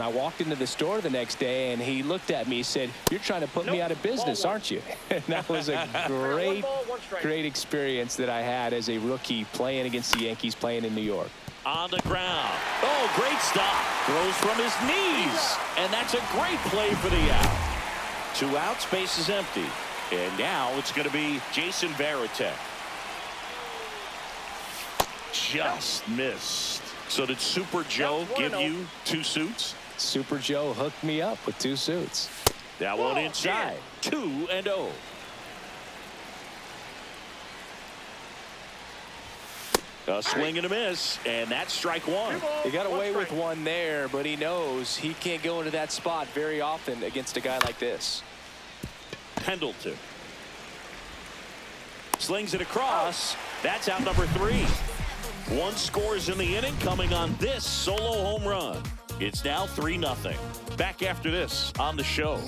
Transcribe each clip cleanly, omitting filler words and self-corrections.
I walked into the store the next day, and he looked at me and said, "You're trying to put me out of business, aren't you?" And that was a great experience that I had as a rookie playing against the Yankees, playing in New York. On the ground. Oh, great stop. Throws from his knees. And that's a great play for the out. 2 outs, base is empty. And now it's going to be Jason Varitek. Just missed. So did Super Joe give you 2 suits? Super Joe hooked me up with 2 suits. That one inside. 2-0. A swing and a miss, and that's strike 1. He got away with 1 there, but he knows he can't go into that spot very often against a guy like this. Pendleton slings it across. That's out number 3. 1 scores in the inning, coming on this solo home run. It's now 3-0. Back after this on the show.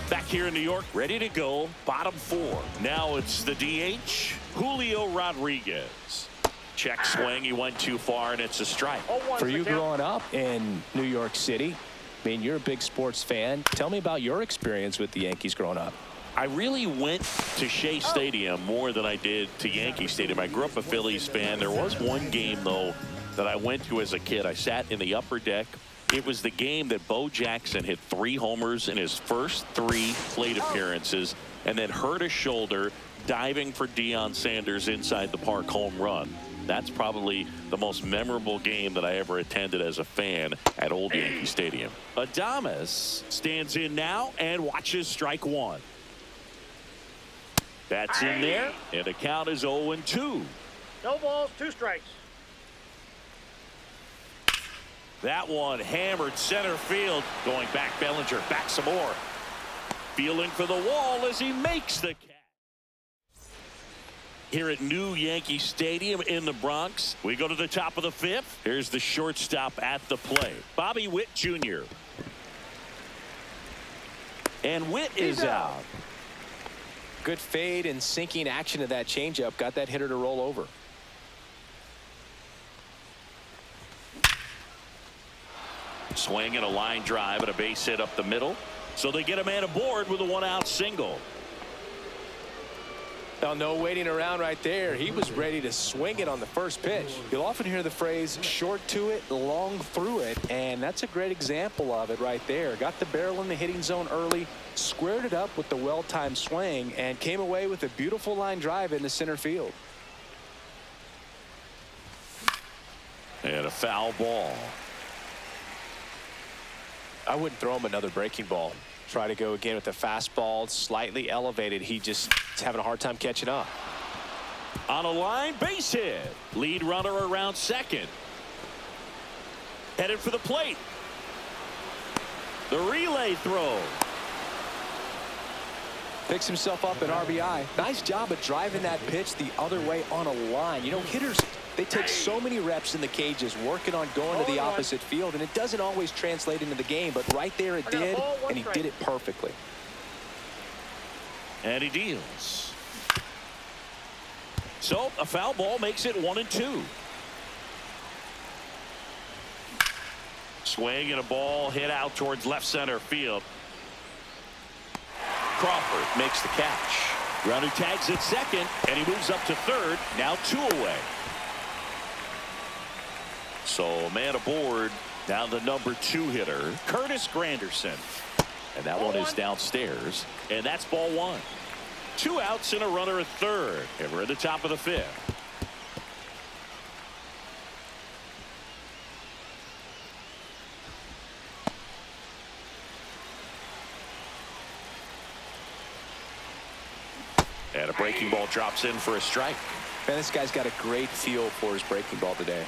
Back here in New York, ready to go. Bottom 4. Now it's the DH, Julio Rodriguez. Check swing. He went too far, and it's a strike. For you growing up in New York City, I mean, you're a big sports fan. Tell me about your experience with the Yankees growing up. I really went to Shea Stadium more than I did to Yankee Stadium. I grew up a Phillies fan. There was one game, though, that I went to as a kid. I sat in the upper deck. It was the game that Bo Jackson hit 3 homers in his first 3 plate appearances and then hurt his shoulder diving for Deion Sanders' inside the park home run. That's probably the most memorable game that I ever attended as a fan at Old Yankee Stadium. Adames stands in now and watches strike 1. That's in there, and the count is 0-2. No balls, 2 strikes. That one hammered center field. Going back, Bellinger, back some more. Feeling for the wall as he makes the catch. Here at New Yankee Stadium in the Bronx, we go to the top of the 5th. Here's the shortstop at the plate, Bobby Witt Jr. And Witt is out. Good fade and sinking action of that changeup got that hitter to roll over. Swing and a line drive and a base hit up the middle. So they get a man aboard with a 1-out single. Now, no waiting around right there. He was ready to swing it on the first pitch. You'll often hear the phrase short to it, long through it, and that's a great example of it right there. Got the barrel in the hitting zone early, squared it up with the well-timed swing, and came away with a beautiful line drive into center field. And a foul ball. I wouldn't throw him another breaking ball. Try to go again with the fastball, slightly elevated. He just is having a hard time catching up. On a line, base hit. Lead runner around second. Headed for the plate. The relay throw. Picks himself up an RBI. Nice job of driving that pitch the other way on a line. You know, hitters, they take so many reps in the cages working on going to the opposite field, and it doesn't always translate into the game, but right there it did, and he did it perfectly. And he deals. So a foul ball makes it 1-2. Swing and a ball hit out towards left center field. Crawford makes the catch. Runner tags at second, and he moves up to third. Now 2 away. So man aboard. Now the number 2 hitter, Curtis Granderson. And that one is downstairs. And that's ball 1. 2 outs and a runner at third. And we're at the top of the 5th. And a breaking ball drops in for a strike. Man, this guy's got a great feel for his breaking ball today.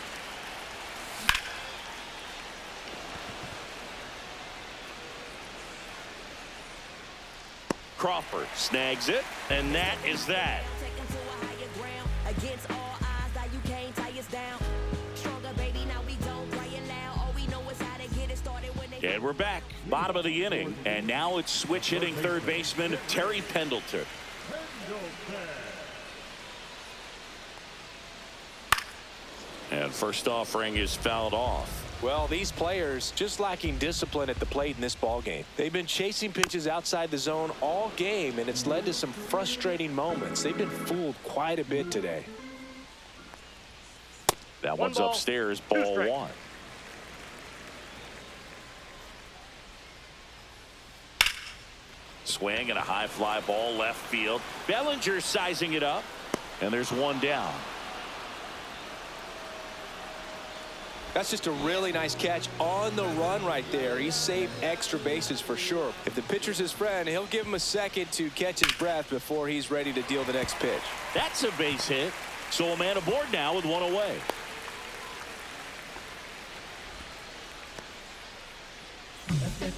Crawford snags it, and that is that. And we're back, bottom of the inning, and now it's switch hitting third baseman Terry Pendleton. And first offering is fouled off. Well, these players just lacking discipline at the plate in this ball game. They've been chasing pitches outside the zone all game, and it's led to some frustrating moments. They've been fooled quite a bit today. That one's upstairs, ball one. Swing and a high fly ball left field. Bellinger sizing it up, and there's one down. That's just a really nice catch on the run right there. He saved extra bases for sure. If the pitcher's his friend, he'll give him a second to catch his breath before he's ready to deal the next pitch. That's a base hit. So a man aboard now with one away.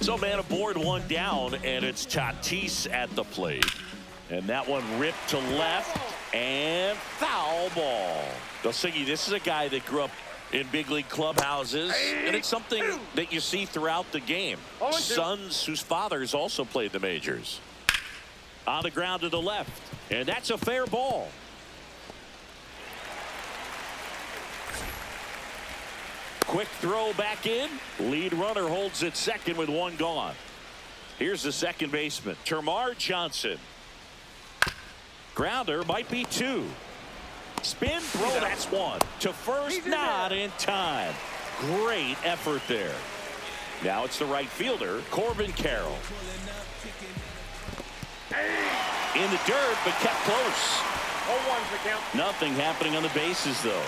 So man aboard, one down, and it's Tatis at the plate. And that one ripped to left, and foul ball. Delsigi, this is a guy that grew up in big league clubhouses, and it's something that you see throughout the game. Sons whose fathers also played the majors. On the ground to the left, and that's a fair ball. Quick throw back in. Lead runner holds at second with one gone. Here's the second baseman, Termarr Johnson. Grounder might be two. Spin throw, that's one. To first, not in time. Great effort there. Now it's the right fielder, Corbin Carroll. In the dirt, but kept close. 0-1's the count. Nothing happening on the bases, though.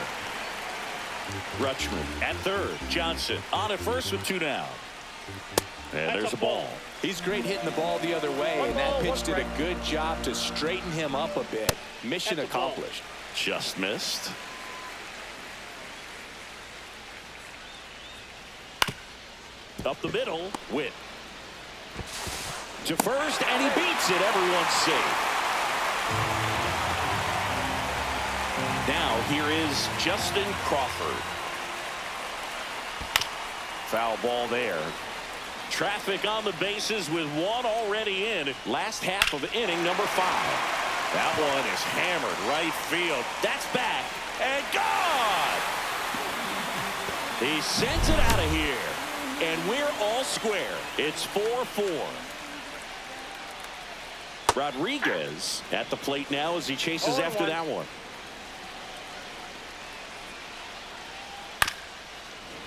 Rutschman at third. Johnson on at first with two down. And there's a ball. He's great hitting the ball the other way, and that pitch did a good job to straighten him up a bit. Mission accomplished. Just missed. Up the middle, Witt. To first, and he beats it. Everyone's safe. Now here is Justin Crawford. Foul ball there. Traffic on the bases with one already in. Last half of inning number 5. That one is hammered right field. That's back and gone. He sends it out of here, and we're all square. It's 4-4. Rodriguez at the plate now as he chases after that one.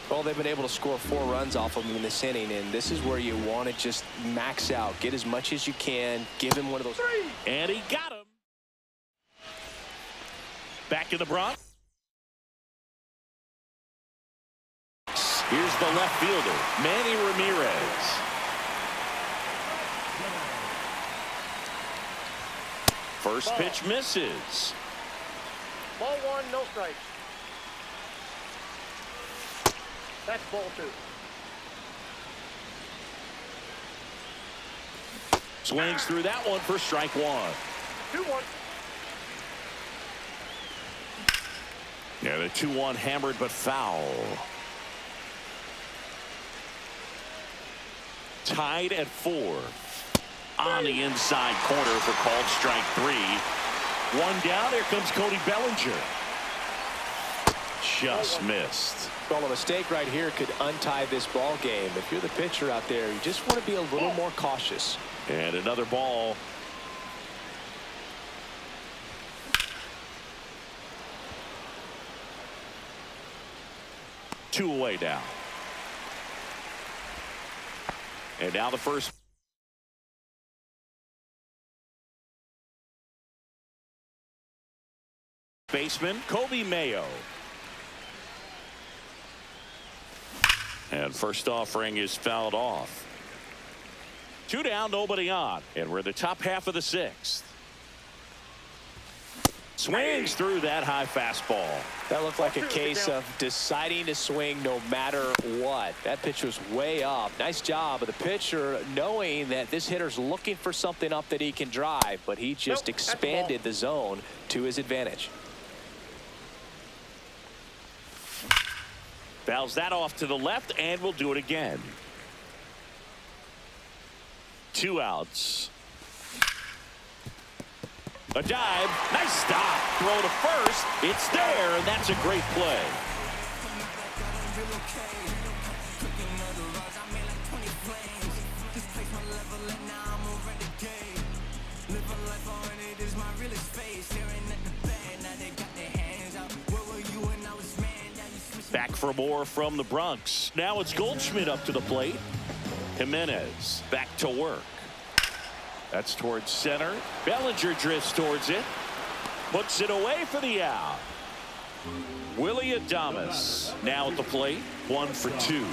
Well, they've been able to score 4 runs off of him in this inning, and this is where you want to just max out. Get as much as you can. Give him one of those. And he got him. Back in the Bronx. Here's the left fielder, Manny Ramirez. First pitch misses. Ball 1, no strikes. That's ball 2. Swings through that one for strike 1. 2-1. Yeah, the 2-1 hammered but foul. Tied at 4. On the inside corner for called strike 3. One down. Here comes Cody Bellinger. Just missed. Well, a mistake right here could untie this ball game. If you're the pitcher out there, you just want to be a little more cautious. And another ball. Two away now. And now the first baseman, Kobe Mayo. And first offering is fouled off. 2 down, nobody on. And we're in the top half of the 6th. Swings through that high fastball. That looked like a case of deciding to swing no matter what. That pitch was way up. Nice job of the pitcher knowing that this hitter's looking for something up that he can drive, but he just expanded the zone to his advantage. Fouls that off to the left, and we'll do it again. 2 outs. A dive. Nice stop. Throw to first. It's there, and that's a great play. for more from the Bronx. Now it's Goldschmidt up to the plate. Jimenez back to work. That's towards center. Bellinger drifts towards it. Puts it away for the out. Willie Adames now at the plate. 1 for 2.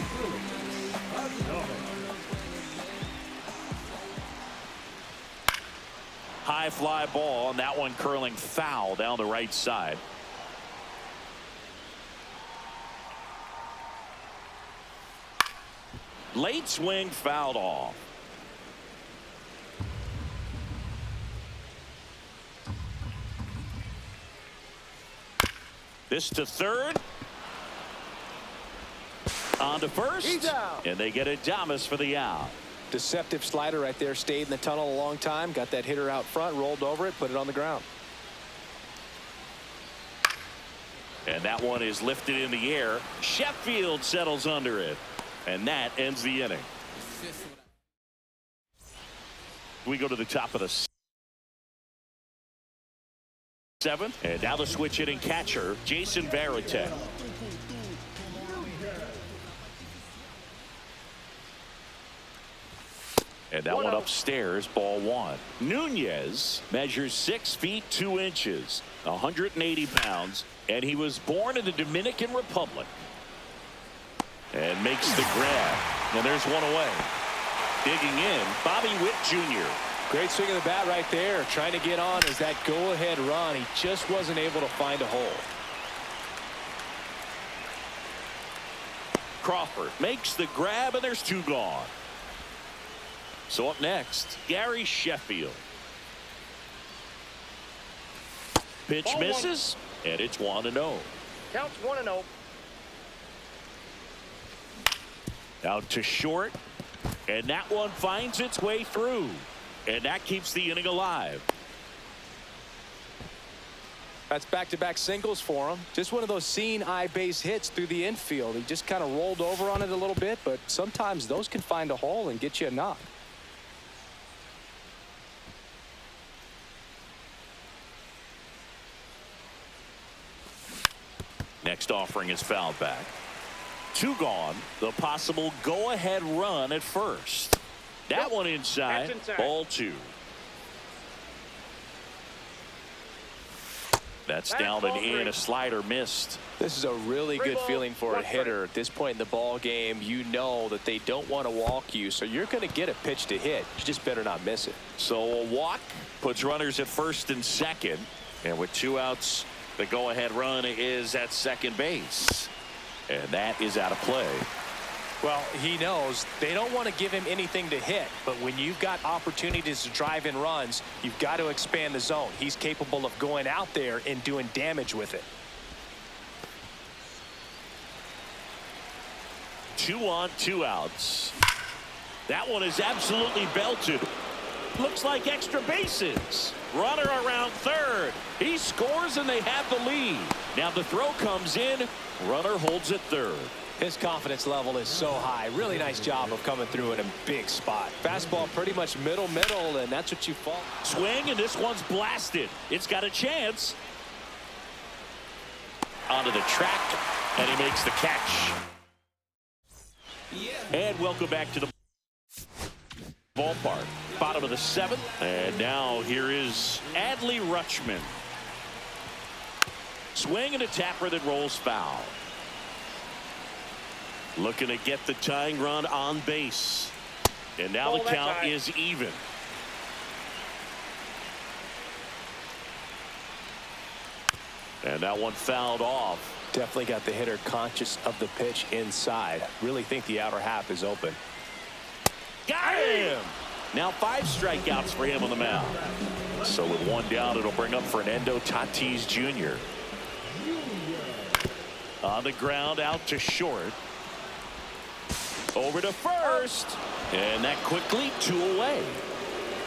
High fly ball, and that one curling foul down the right side. Late swing fouled off. This to third. On to first. He's out. And they get Adames for the out. Deceptive slider right there. Stayed in the tunnel a long time. Got that hitter out front. Rolled over it. Put it on the ground. And that one is lifted in the air. Sheffield settles under it. And that ends the inning. We go to the top of the 7th. And now the switch hitting catcher, Jason Varitek. And that one upstairs, ball 1. Nunez measures 6 feet 2 inches, 180 pounds, and he was born in the Dominican Republic. And makes the grab. And there's one away. Digging in, Bobby Witt Jr. Great swing of the bat right there. Trying to get on as that go-ahead run. He just wasn't able to find a hole. Crawford makes the grab, and there's 2 gone. So up next, Gary Sheffield. Pitch Ball misses, and it's 1-0. Counts 1-0. Out to short, and that one finds its way through, and that keeps the inning alive. That's back-to-back singles for him. Just one of those seeing eye base hits through the infield. He just kind of rolled over on it a little bit, but sometimes those can find a hole and get you a knock. Next offering is fouled back. 2 gone. The possible go-ahead run at first. That one inside. That's inside. Ball 2. That's down and in. A slider missed. This is a really good feeling for a hitter at this point in the ball game. You know that they don't want to walk you, so you're going to get a pitch to hit. You just better not miss it. So a walk puts runners at first and second, and with 2 outs, the go-ahead run is at second base, and that is out of play. Well, he knows they don't want to give him anything to hit, but when you've got opportunities to drive in runs, you've got to expand the zone. He's capable of going out there and doing damage with it. 2 on, 2 outs. That one is absolutely belted. Looks like extra bases. Runner around third. He scores and they have the lead. Now the throw comes in. Runner holds at third. His confidence level is so high. Really nice job of coming through in a big spot. Fastball pretty much middle, and that's what you fall. Swing, and this one's blasted. It's got a chance. Onto the track, and he makes the catch. And welcome back to the ballpark. Bottom of the 7th. And now here is Adley Rutschman. Swing and a tapper that rolls foul. Looking to get the tying run on base. And now the count is even. And that one fouled off. Definitely got the hitter conscious of the pitch inside. Really think the outer half is open. Got him! Now 5 strikeouts for him on the mound. So with 1 down, it'll bring up Fernando Tatis Jr. On the ground, out to short. Over to first. And that quickly 2 away.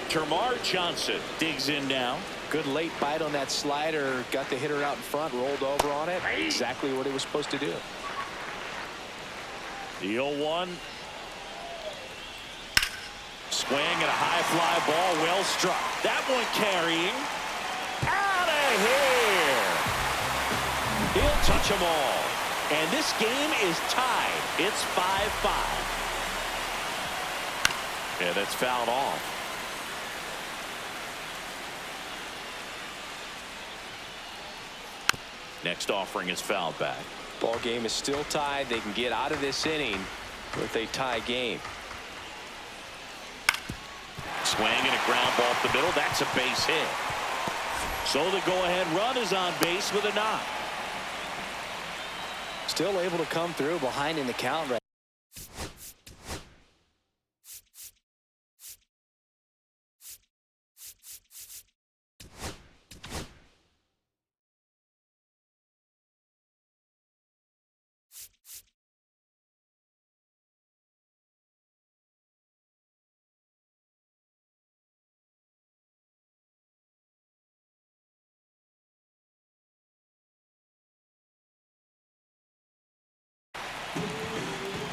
Termarr Johnson digs in now. Good late bite on that slider. Got the hitter out in front, rolled over on it. Exactly what he was supposed to do. The 0-1. Swing and a high fly ball, well struck. That one carrying. Out of here. He'll touch them all. And this game is tied. It's 5-5. And it's fouled off. Next offering is fouled back. Ball game is still tied. They can get out of this inning with a tie game. Swing and a ground ball up the middle. That's a base hit. So the go-ahead run is on base with a knock. Still able to come through behind in the count right.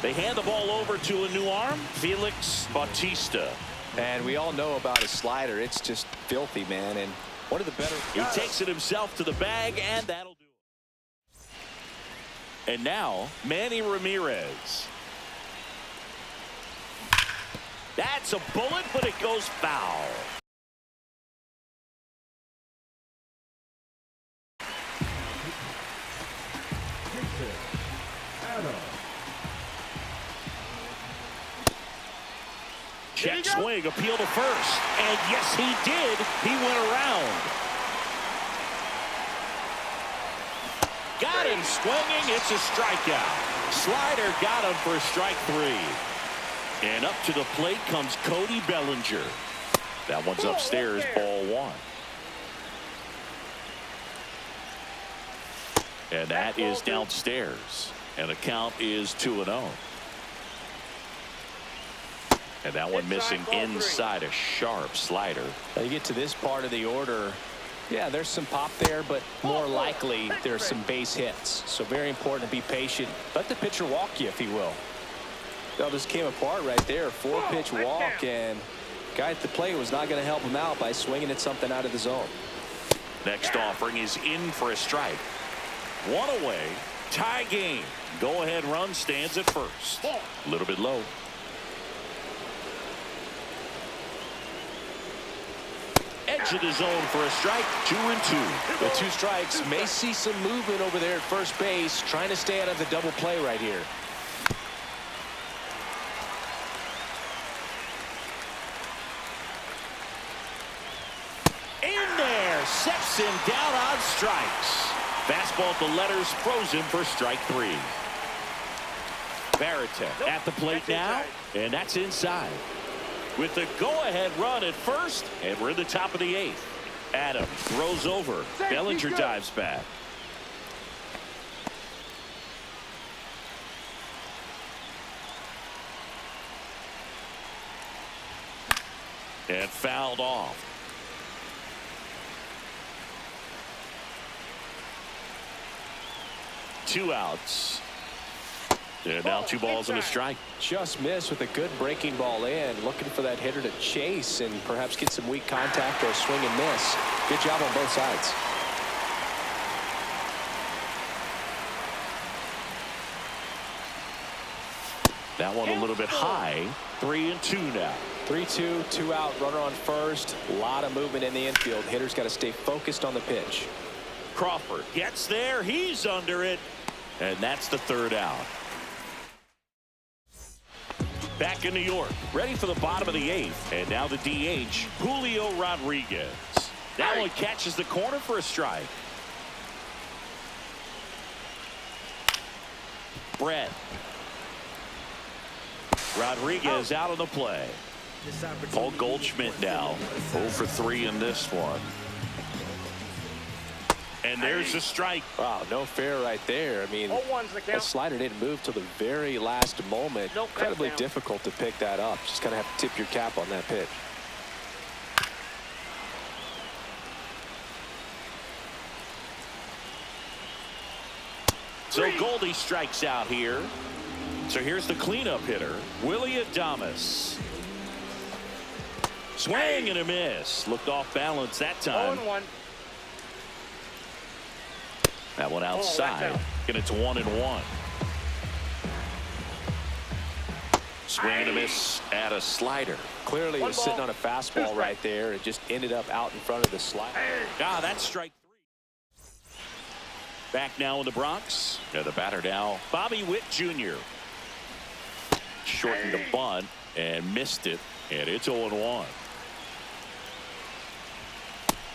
They hand the ball over to a new arm, Felix Bautista. And we all know about his slider. It's just filthy, man. And one of the better. He takes it himself to the bag, and that'll do it. And now, Manny Ramirez. That's a bullet, but it goes foul. Check swing, appeal to first. And yes, he did. He went around. Got him swinging. It's a strikeout. Slider got him for strike 3. And up to the plate comes Cody Bellinger. That one's upstairs, ball 1. And that is downstairs. And the count is 2-0. And that one missing inside a sharp slider. You get to this part of the order. Yeah, there's some pop there, but more likely there's some base hits. So very important to be patient. Let the pitcher walk you, if he will. Well, this came apart right there. 4-pitch walk, and guy at the plate was not going to help him out by swinging at something out of the zone. Next offering is in for a strike. 1 away. Tie game. Go-ahead run stands at first. A little bit low. Edge of the zone for a strike. 2-2. The 2 strikes. May see some movement over there at first base, trying to stay out of the double play right here. In there. Sets him down on strikes. Fastball at the letters, throws him for strike 3. Varitek at the plate now, and that's inside. With the go-ahead run at first, and we're in the top of the 8th. Adams throws over. Bellinger dives back. And fouled off. Two outs. And now 2 balls and a strike. Just missed with a good breaking ball in. Looking for that hitter to chase and perhaps get some weak contact or swing and miss. Good job on both sides. That one a little bit high. 3-2 now. 3-2, 2 out, runner on first. A lot of movement in the infield. Hitter's got to stay focused on the pitch. Crawford gets there. He's under it. And that's the 3rd out. Back in New York, ready for the bottom of the 8th. And now the DH, Julio Rodriguez. That one catches the corner for a strike. Brett. Rodriguez out on the play. Paul Goldschmidt now 0 for 3 in this one. And there's a strike. Wow, no fair right there. I mean, that slider didn't move till the very last moment. Incredibly difficult to pick that up. Just kind of have to tip your cap on that pitch. So Goldie strikes out here. So here's the cleanup hitter, Willie Adames. Swing and a miss. Looked off balance that time. 0-1. That one outside. And it's 1-1. Swing and a miss at a slider. Clearly he was sitting on a fastball right there. It just ended up out in front of the slider. That's strike 3. Back now in the Bronx. The batter now, Bobby Witt Jr. Shortened the bunt and missed it, and it's 0-1.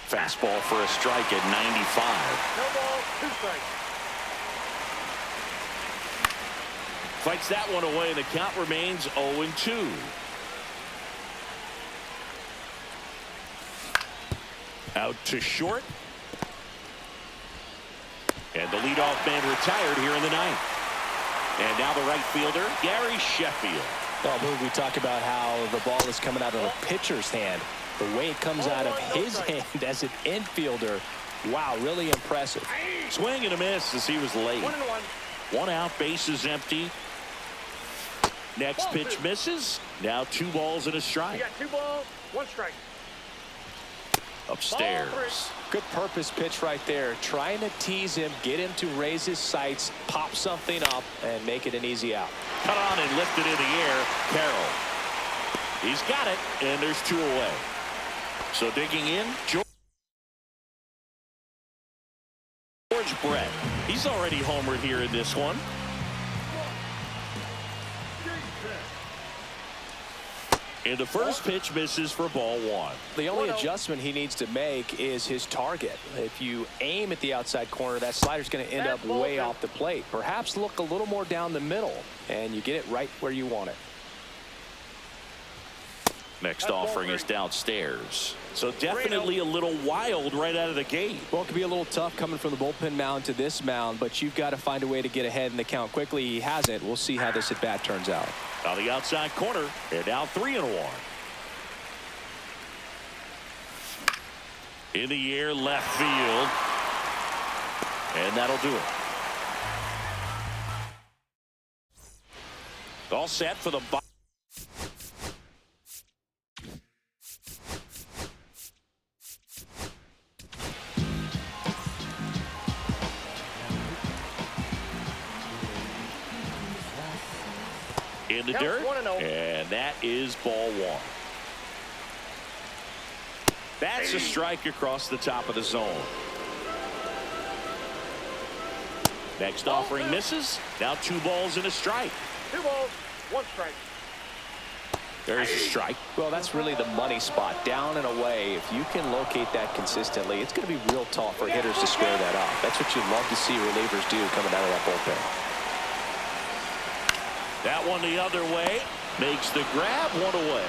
Fastball for a strike at 95. No ball, 2 strikes. Fights that one away, and the count remains 0-2. Out to short. And the leadoff man retired here in the ninth. And now the right fielder, Gary Sheffield. Well, we talk about how the ball is coming out of a pitcher's hand. The way it comes out of his hand as an infielder, wow, really impressive. Swing and a miss as he was late. 1-1. 1 out, bases empty. Next pitch misses. Now 2 balls and a You strike. got 2 balls, 1 strike. Upstairs. Good purpose pitch right there. Trying to tease him, get him to raise his sights, pop something up, and make it an easy out. Cut on and lifted in the air. Carroll. He's got it, and there's 2 away. So digging in, George Brett. He's already homered here in this one. And the first pitch misses for ball 1. The only adjustment he needs to make is his target. If you aim at the outside corner, that slider's going to end up way off the plate. Perhaps look a little more down the middle, and you get it right where you want it. Next offering is downstairs. So definitely a little wild right out of the gate. Well, it could be a little tough coming from the bullpen mound to this mound, but you've got to find a way to get ahead in the count quickly. He hasn't. We'll see how this at bat turns out. On the outside corner, and now 3-1. In the air, left field. And that'll do it. All set for the box. In the dirt, and that is ball 1. That's a strike across the top of the zone. Next offering misses. Now 2 balls and a strike. 2 balls, 1 strike. There's a strike. Well, that's really the money spot, down and away. If you can locate that consistently, it's going to be real tough for hitters to square that up. That's what you'd love to see relievers do coming out of that bullpen. That one the other way, makes the grab, 1 away.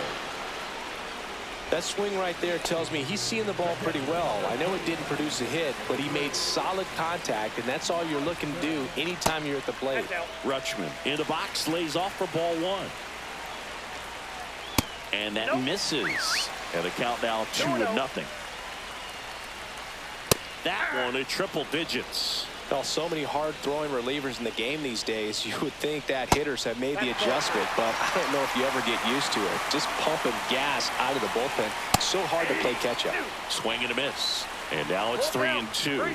That swing right there tells me he's seeing the ball pretty well. I know it didn't produce a hit, but he made solid contact, and that's all you're looking to do anytime you're at the plate. Rutschman in the box, lays off for ball 1. And that misses. And the count now 2-0. That one at triple digits. Well, so many hard-throwing relievers in the game these days, you would think that hitters have made the adjustment, but I don't know if you ever get used to it. Just pumping gas out of the bullpen. So hard to play catch-up. Swing and a miss. And now it's 3-2.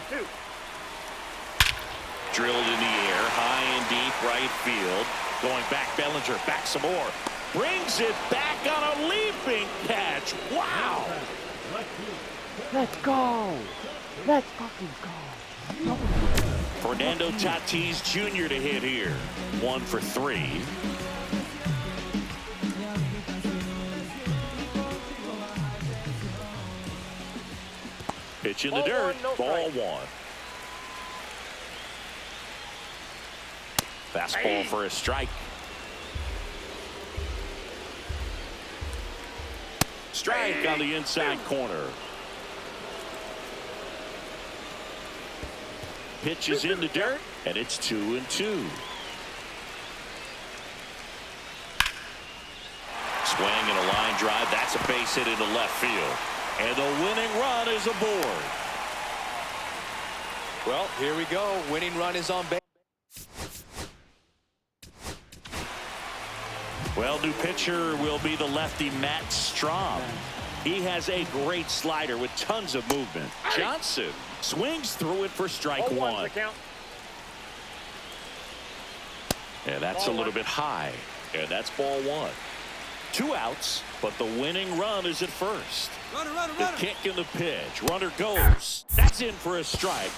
Drilled in the air, high and deep right field. Going back, Bellinger, back some more. Brings it back on a leaping catch. Wow. Let's go. Let's fucking go. Fernando Tatis Jr. to hit here. 1 for 3. Pitch in the dirt. Ball 1. Fastball for a strike. Strike on the inside corner. Pitch is in the dirt, and it's 2-2. Swing and a line drive. That's a base hit into left field. And the winning run is aboard. Well, here we go. Winning run is on base. Well, new pitcher will be the lefty Matt Strahm. He has a great slider with tons of movement. Johnson swings through it for strike 1. And that's a little bit high. And that's ball one. 2 outs, but the winning run is at first. The kick and the pitch. Runner goes. That's in for a strike.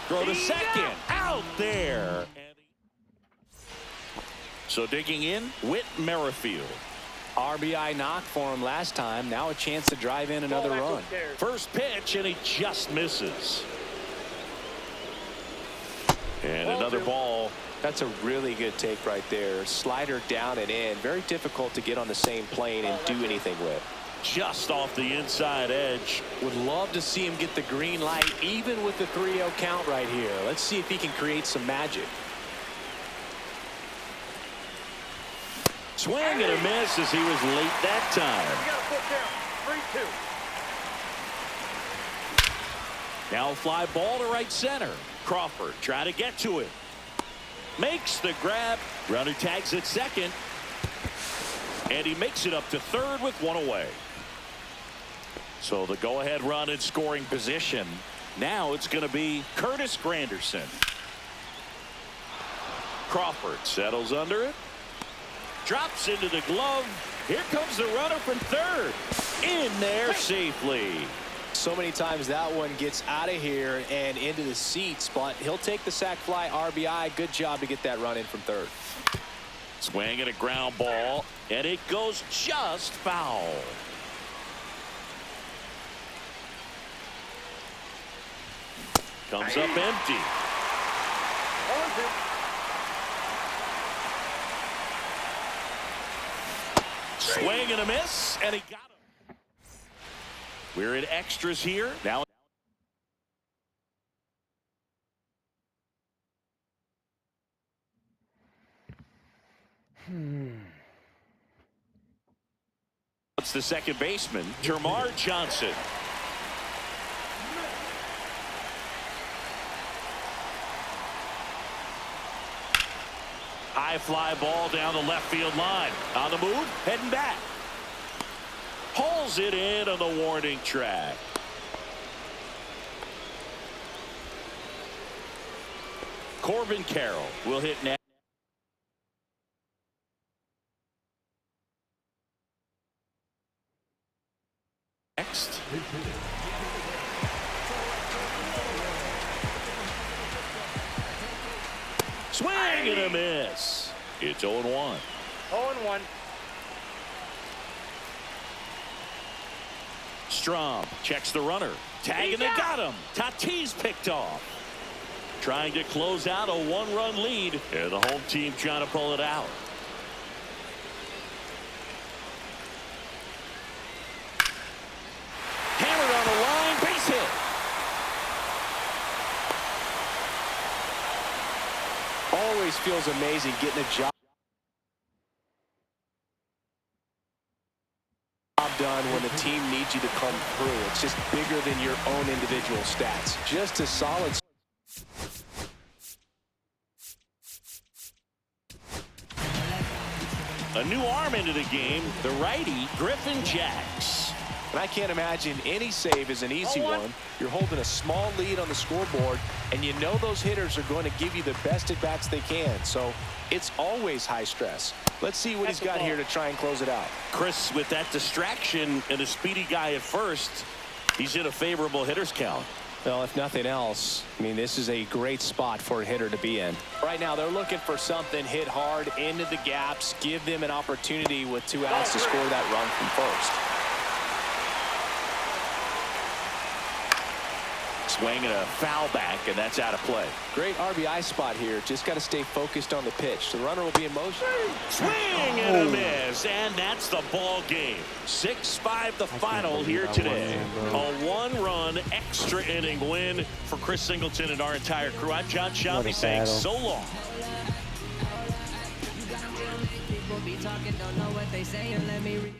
Throw to second. Out there. So digging in, Whit Merrifield. RBI knock for him last time. Now a chance to drive in another run. First pitch, and he just misses. And another ball. That's a really good take right there. Slider down and in. Very difficult to get on the same plane and do anything with. Just off the inside edge. Would love to see him get the green light, even with the 3-0 count right here. Let's see if he can create some magic. Swing and a miss as he was late that time. You got to put down 3-2. Now a fly ball to right center. Crawford try to get to it. Makes the grab. Runner tags at second. And he makes it up to third with 1 away. So the go-ahead run in scoring position. Now it's going to be Curtis Granderson. Crawford settles under it. Drops into the glove. Here comes the runner from third. In there safely. So many times that one gets out of here and into the seats, but he'll take the sac fly RBI. Good job to get that run in from third. Swing and a ground ball, and it goes just foul. Comes up empty. Swing and a miss, and he got him. We're in extras here. Now it's the second baseman, Jermar Johnson. High fly ball down the left field line. On the move, heading back. Pulls it in on the warning track. Corbin Carroll will hit next. Swing and a miss. It's 0-1. 0-1. Strom checks the runner. Tag and they got him. Tatis picked off. Trying to close out a 1-run lead. And the home team trying to pull it out. Hammered on the line. Base hit. Always feels amazing getting a job done when the team needs you to come through. It's just bigger than your own individual stats. Just a solid. A new arm into the game. The righty, Griffin Jacks. And I can't imagine any save is an easy one. You're holding a small lead on the scoreboard, and you know those hitters are going to give you the best at-bats they can. So it's always high stress. Let's see what he's got here to try and close it out. Chris, with that distraction and a speedy guy at first, he's in a favorable hitter's count. Well, if nothing else, I mean, this is a great spot for a hitter to be in. Right now, they're looking for something, hit hard into the gaps, give them an opportunity with 2 outs to score that run from first. Swing and a foul back, and that's out of play. Great RBI spot here. Just got to stay focused on the pitch. The runner will be in motion. Swing and a miss, and that's the ball game. 6-5 the final here today. A 1-run extra inning win for Chris Singleton and our entire crew. I'm John Shambi saying so long. People be talking, don't know what they say, and let me read.